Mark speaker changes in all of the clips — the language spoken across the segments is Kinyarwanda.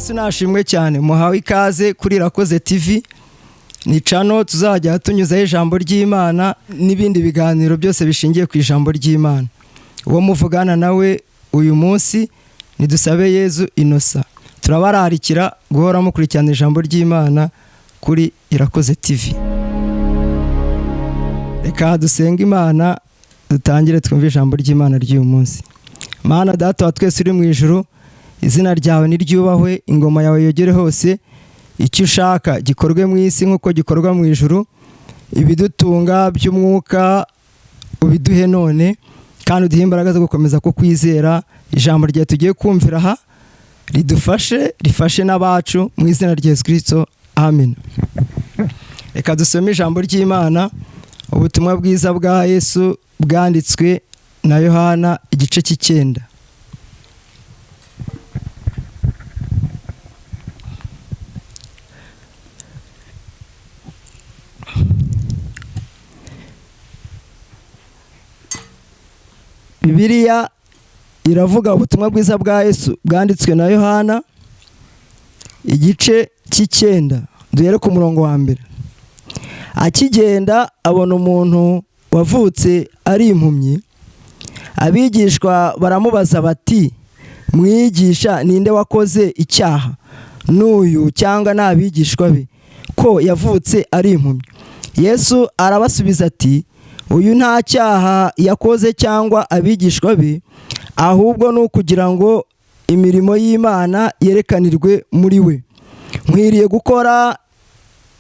Speaker 1: Yesu nashimwe cyane. Muhawe ikaze kuri Irakoze TV. Ni channel tuzajya tunyuzaho ijambo ry'Imana n'ibindi biganiro byose bishingiye ku ijambo ry'Imana. Uwo muvugana nawe uyu munsi ni Dusabe Yezu Innocent. Turabararikira guhora mukurikirana ijambo ry'Imana kuri Irakoze TV. Reka dusenga Imana dutangire twumve ijambo ry'Imana ry'uyu munsi. Mana Data wa twese uri mu ijuru, izina ryawe niryubahwe, ingoma yawe yogere hose, icyo ushaka gikorwe mu isi nk'uko gikorwa mu ijuru, ibidutunga by'umwuka ubiduhe none, kandi uduhe imbaraga zo gukomeza kukwizera. Ijambo ryawe tugiye kumvira aha rifashe n'abacu mu izina rya Yesu Kristo, amen. Reka dusome ijambo ry'Imana, ubutumwa bwiza bwa Yesu bwanditswe na Yohana igice cy'Icyenda. Bibiliya iravuga ubutumwa bwiza bwa Yesu bwanditswe na Yohana igice cy'Icyenda, duhere ku murongo wa mbere. Akigenda abona umuntu wavutse ari impumyi. Abigishwa baramubaza bati, mwigisha, ninde wakoze icyaha, n'uyu cyangwa n'abigishwa be, ko yavutse ari impumyi? Yesu arabasubiza ati, uyu nta cyaha yakoze cyangwa abigishwa be, ahubwo ni ukugira ngo imirimo y'Imana yerekanirwe muri we. Nkwiriye gukora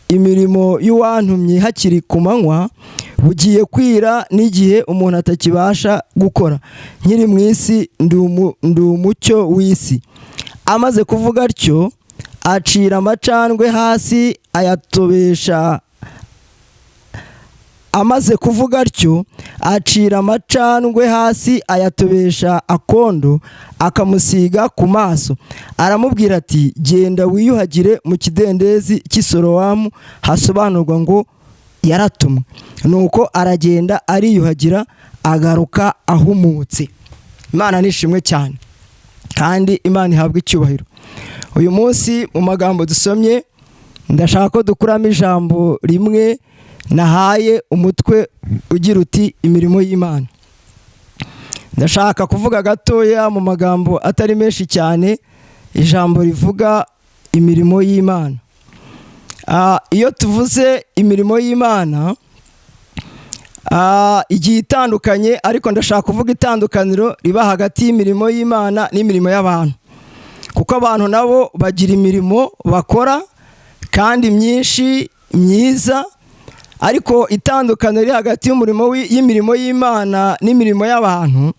Speaker 1: imirimo y'uwantumye hakiri ku manywa, bugiye kwira n'igihe umuntu atakibasha gukora. Nkiri mu isi ndi umucyo w'isi. Amaze kuvuga atyo, acira amacandwe hasi ayatobesha akondo, akamusiga ku maso. Aramubwira ati, genda wiyuhagire mu kidendezi cy'Isorowamu, hasobanurwa ngo yaratumwe. Nuko aragenda ariyuhagira, agaruka ahumutse. Imana nishimwe cyane, kandi Imana ihabwa icyubahiro. Uyu munsi mu magambo dusomye, ndashaka ko dukuramo ijambo rimwe nahaye umutwe ugira uti imirimo y'Imana. Ndashaka kuvuga gatoya mu magambo atari menshi cyane, ijambo rivuga imirimo y'Imana. Iyo tuvuze imirimo y'Imana igiye itandukanye, ariko ndashaka kuvuga itandukaniro riba hagati y'imirimo y'Imana n'imirimo y'abantu, kuko abantu nabo bagira imirimo bakora kandi myinshi myiza, ariko itandukaniro riri hagati y'imirimo y'Imana n'imirimo y'abantu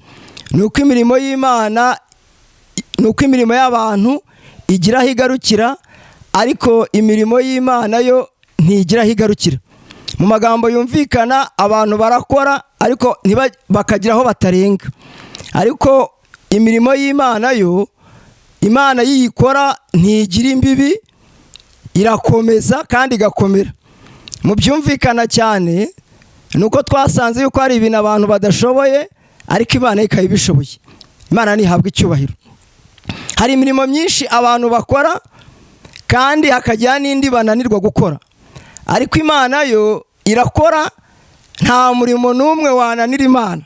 Speaker 1: ni uko imirimo y'abantu igira aho igarukira, ariko imirimo y'Imana yo ntigira aho igarukira. Mu magambo yumvikana, abantu barakora ariko bakagira aho batarenga, ariko imirimo y'Imana yo, Imana yiyikora ntigira imbibi, irakomeza kandi igakomera. Mu byumvikana cyane nuko twasanze yuko hari ibintu abantu badashoboye, ariko Imana ikaba ibishoboye. Imana ntihabwa icyubahiro. Hari imirimo myinshi abantu bakora kandi hakagira n'indi bananirwa gukora, ariko Imana yo irakora, nta murimo n'umwe wananira Imana.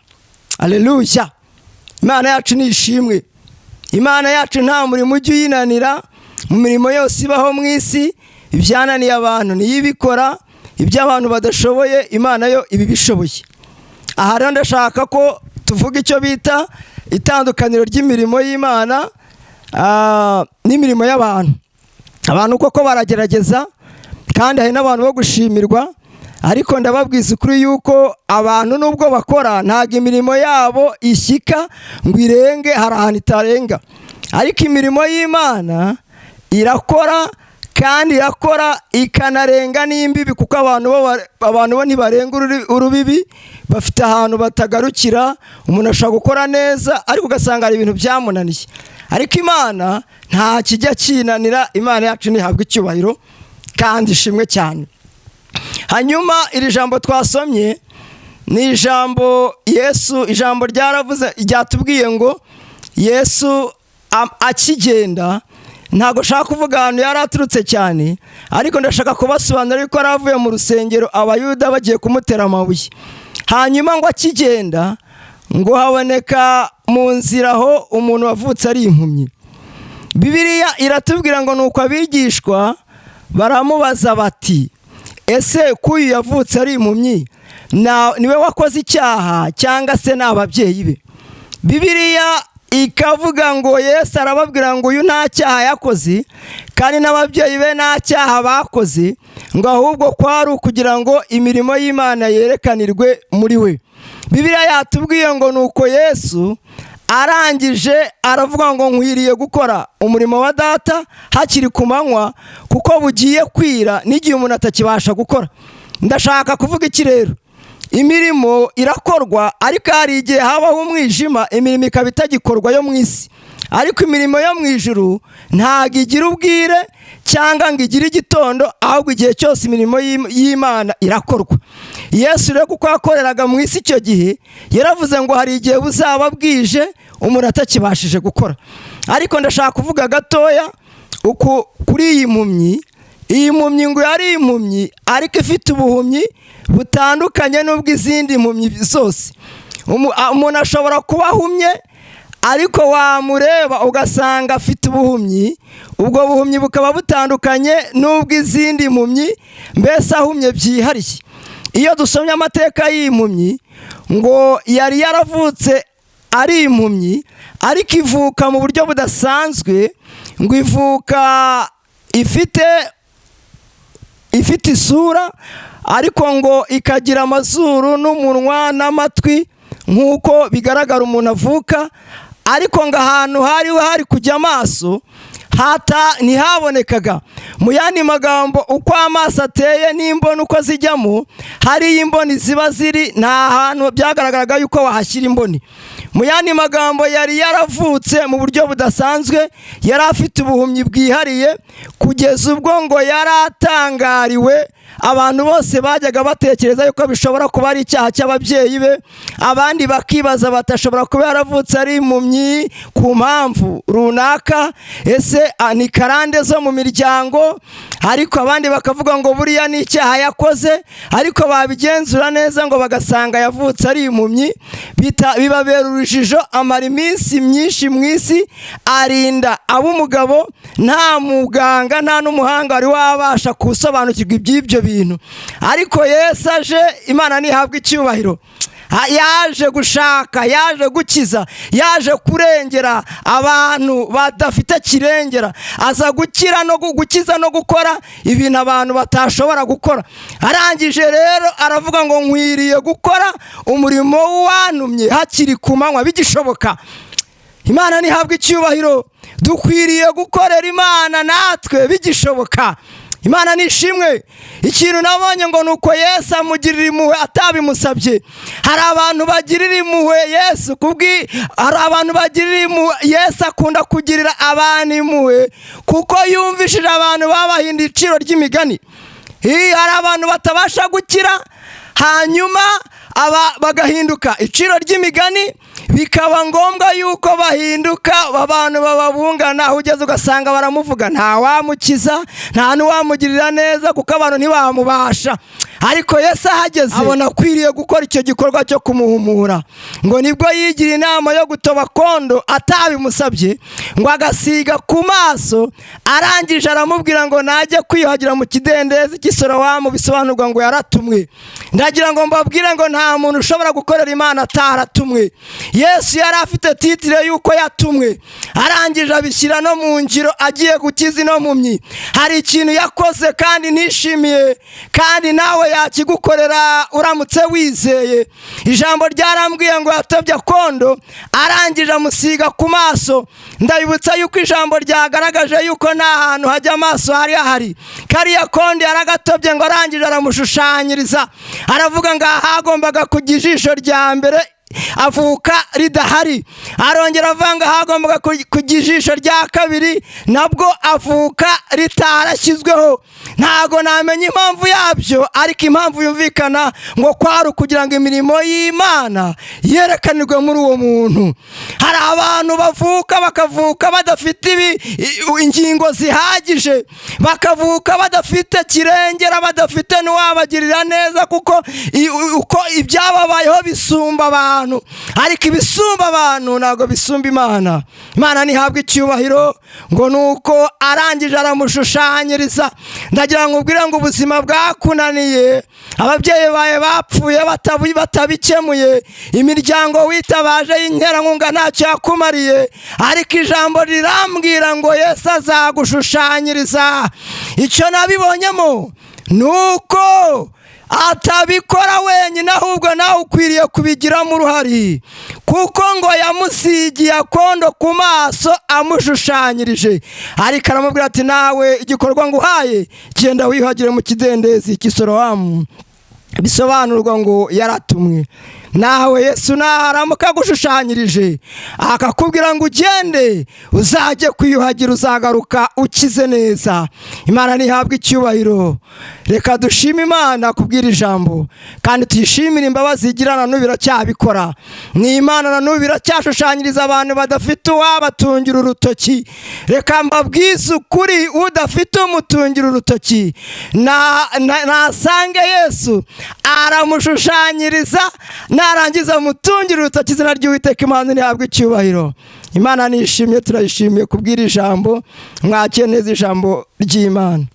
Speaker 1: Haleluya! Imana yacu ni ishimwe. Imana yacu nta murimo ujya uyinanira. Mu mirimo yose ibaho mu isi, ibyananiye abantu niyo ibikora, ibyo abantu badashoboye Imana yo ibi bishoboye. Aha rero ndashaka ko tuvuga icyo bita itandukaniro ry'imirimo y'Imana n'imirimo y'abantu. Abantu koko baragerageza, kandi hari n'abantu bo gushimirwa, ariko ndababwiza ukuri yuko abantu nubwo bakora, ntabwo imirimo yabo ishyika ngo irenge, hari ahantu itarenga. Ariko imirimo y'Imana irakora, kandi irakora ikanarenga n'imbibi, kuko abantu bo ntibarenga urubibi, bafite ahantu batagarukira. Umuntu ashobora gukora neza, ariko ugasanga hari ibintu byamunaniye, ariko Imana nta kijya kinanira. Imana yacu ntihabwa icyubahiro kandi ishimwe cyane. Hanyuma iri jambo twasomye ni ijambo Yesu, ijambo ryaravuze, ryatubwiye ngo Yesu akigenda ntabwo nshaka kuvuga ahantu yari aturutse cyane, ariko ndashaka kubasobanurira ko yari avuye mu rusengero abayuda bagiye kumutera amabuye. Hanyuma ngo akigenda ngo haboneka mu nzira aho umuntu wavutse ari impumyi. Bibiliya iratubwira ngo nuko abigishwa baramubaza bati, ese kuyu yavutse ari impumyi niwe wakoze icyaha cyangwa se ni ababyeyi be? Bibiliya ikavuga ngo Yesu arababwira ngo uyu nta cyaha yakoze kandi n'ababyeyi be nta cyaha bakoze, ngo ahubwo kwari ukugira ngo imirimo y'Imana yerekanirwe muri we. Bibiliya yatubwiye ngo nuko Yesu arangije aravuga ngo nkwiriye gukora umurimo wa data hakiri ku manywa kuko bugiye kwira n'igihe umuntu atakibasha gukora. Ndashaka kuvuga iki rero? Imirimo irakorwa, ariko hari igihe habaho umwijima, imirimo ikaba itagikorwa yo mu isi. Ariko imirimo yo mu ijuru ntabwo igira ubwire cyangwa ngo igire igitondo, ahubwo igihe cyose imirimo y'Imana irakorwa. Yesu rero kuko yakoreraga mu isi icyo gihe, yaravuze ngo hari igihe buzaba bwije umuntu atakibashije gukora. Ariko ndashaka kuvuga gatoya kuri iyi mpumyi. Iyi mpumyi ngo yari impumyi, ariko ifite ubuhumyi butandukanye n'ubw'izindi mpumyi zose. Umuntu ashobora kuba ahumye, ariko wamureba ugasanga afite ubuhumyi. Ubwo buhumyi bukaba butandukanye n'ubw'izindi mpumyi, mbese ahumye byihariye. Iyo dusomye amateka y'impumyi, ngo yari yaravutse ari impumyi, ariko ivuka mu buryo budasanzwe. Ngo ivuka ifite isura, ariko ngo ikagira amazuru n'umunwa n'amatwi nk'uko bigaragara umuntu avuka. Ariko ngo ahantu hari kujya amaso ntihabonekaga. Mu yandi magambo, uko amaso ateye n'imboni uko zijyamo, hariyo imboni ziba ziri, nta hantu byagaragaraga yuko wahashyira imboni. Mu yandi magambo, yari yaravutse mu buryo budasanzwe, yari afite ubuhumyi bwihariye, kugeza ubwo ngo yari atangariwe. Abantu bose bajyaga batekereza yuko bishobora kuba ari icyaha cy'ababyeyi be, abandi bakibaza batashobora kuba yaravutse ari impumyi ku mpamvu runaka, ese ni karande zo mu miryango. Ariko abandi bakavuga ngo buriya ni icyaha yakoze, ariko babigenzura neza ngo bagasanga yavutse ari impumyi. Bibabera urujijo, amara iminsi myinshi mu isi, arinda ab'umugabo, nta muganga nta n'umuhanga wari wabasha gusobanukirwa iby'ibyo bintu. Ariko Yesu aje, Imana ntihabwe icyubahiro, yaje gushaka, yaje gukiza, yaje kurengera abantu badafite kirengera, aza gukiza no gukora ibintu abantu batashobora gukora. Arangije rero aravuga ngo nkwiriye gukora umurimo wantumye hakiri ku manywa bigishoboka. Imana ntihabwe icyubahiro, dukwiriye gukorera Imana natwe bigishoboka. Imana nishimwe. Ikintu nabonye ngo nuko Yesu amugirira impuhwe atabimusabye. Hari abantu bagirira impuhwe Yesu hari abantu bagirira impuhwe Yesu akunda kugirira abantu impuhwe kuko yumvishije abantu babahinda iciro ry'imigani. Hari abantu batabasha gukira, hanyuma bagahinduka iciro ry'imigani, bikaba ngombwa yuko bahinduka abantu bababungana, aho ugeze ugasanga baramuvuga, nta wamukiza, nta n'uwamugirira neza kuko abantu ntibamubasha. Ariko Yesu ahageze abona akwiriye gukora icyo gikorwa cyo kumuhumura, ngo nibwo yigira inama yo gutoba kondo atabimusabye, ngo agasiga ku maso. Arangije aramubwira ngo najye kwiyuhagira mu kidendezi cy'Isorowamu, bisobanurwa ngo yaratumwe. Ndagira ngo mbabwire ngo nta muntu ushobora gukorera Imana ataratumwe. Yesu yari afite titire yuko yatumwe, arangije abishyira no mu ngiro, agiye gukiza ino mpumyi. Hari ikintu yakoze kandi nishimiye, kandi nawe yakigukorera uramutse wizeye. Ijambo ryarambwiye ngo yatobye kondo, arangije amusiga ku maso. Ndabibutsa yuko ijambo ryagaragaje yuko nta hantu hajya amaso hari hahari. Kariya kondo yaragatobye, ngo arangije aramushushanyiriza, aravuga ngo hagombaga kujya ijisho rya mbere avuka ridahari. Arongera avanga hagombaga kujya ijisho rya kabiri, nabwo avuka ritarashyizweho. Ntago namenya impamvu yabyo, ariko impamvu yumvikana ngo kwari ukugira ngo imirimo y'Imana yerekanirwe muri uwo muntu. Hari abantu bakavuka badafite ingingo zihagije, bakavuka badafite kirengera, badafite n'uwabagirira neza, kuko uko ibyababayeho bisumba abantu, ariko ibisumba abantu ntabwo bisumba Imana. Imana ntihabwa icyubahiro ngo nuko arangije aramushushanyiriza. Ndagira ngo ubwire ngo ubuzima bwakunaniye, ababyeyi bawe bapfuye batabikemuye, imiryango witabaje y'interankunga ntacyo yakumariye, ariko ijambo rirambwira ngo Yesu azagushushanyiriza. Icyo nabibonyemo nuko atabikora wenyine, ahubwo nawe ukwiriye kubigiramo uruhare, kuko ngo yamusigiye akondo ku maso amushushanyirije, ariko aramubwira ati nawe igikorwa nguhaye genda wiyuhagire mu kidendezi cy'Isorowamu. Bisobanurwa ngo yaratumwe. Nawe Yesu naramuka agushushanyirije akakubwira ngo ugende uzajye kwiyuhagira, uzagaruka ukize neza. Imana ntihabwa icyubahiro. Reka dushime Imana kubwira ijambo, kandi tuyishimire imbabazi igirana n'ubu iracyabikora. Ni Imana na n'ubu iracyashushanyiriza abantu badafite uwabatungira urutoki. Reka mbabwize ukuri, udafite umutungira urutoki nasange Yesu aramushushanyiriza, narangiza mutungira urutoki. Izina ry'Uwiteka Imana ntihabwa icyubahiro. Imana nishimye, turayishimiye kubwira ijambo. Mwakire neza ijambo ry'Imana.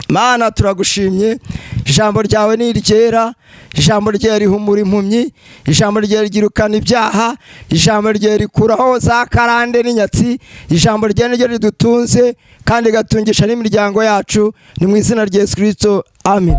Speaker 1: Mana turagushimye, ijambo ryawe ni iryera, ijambo ryawe rihumura impumyi, ijambo ryawe ryirukana ibyaha, ijambo ryawe rikuraho za karande n'inyatsi, ijambo ryawe niryo ridutunze kandi rigatungisha n'imiryango yacu. Ni mu izina rya Yesu Kristo, amen.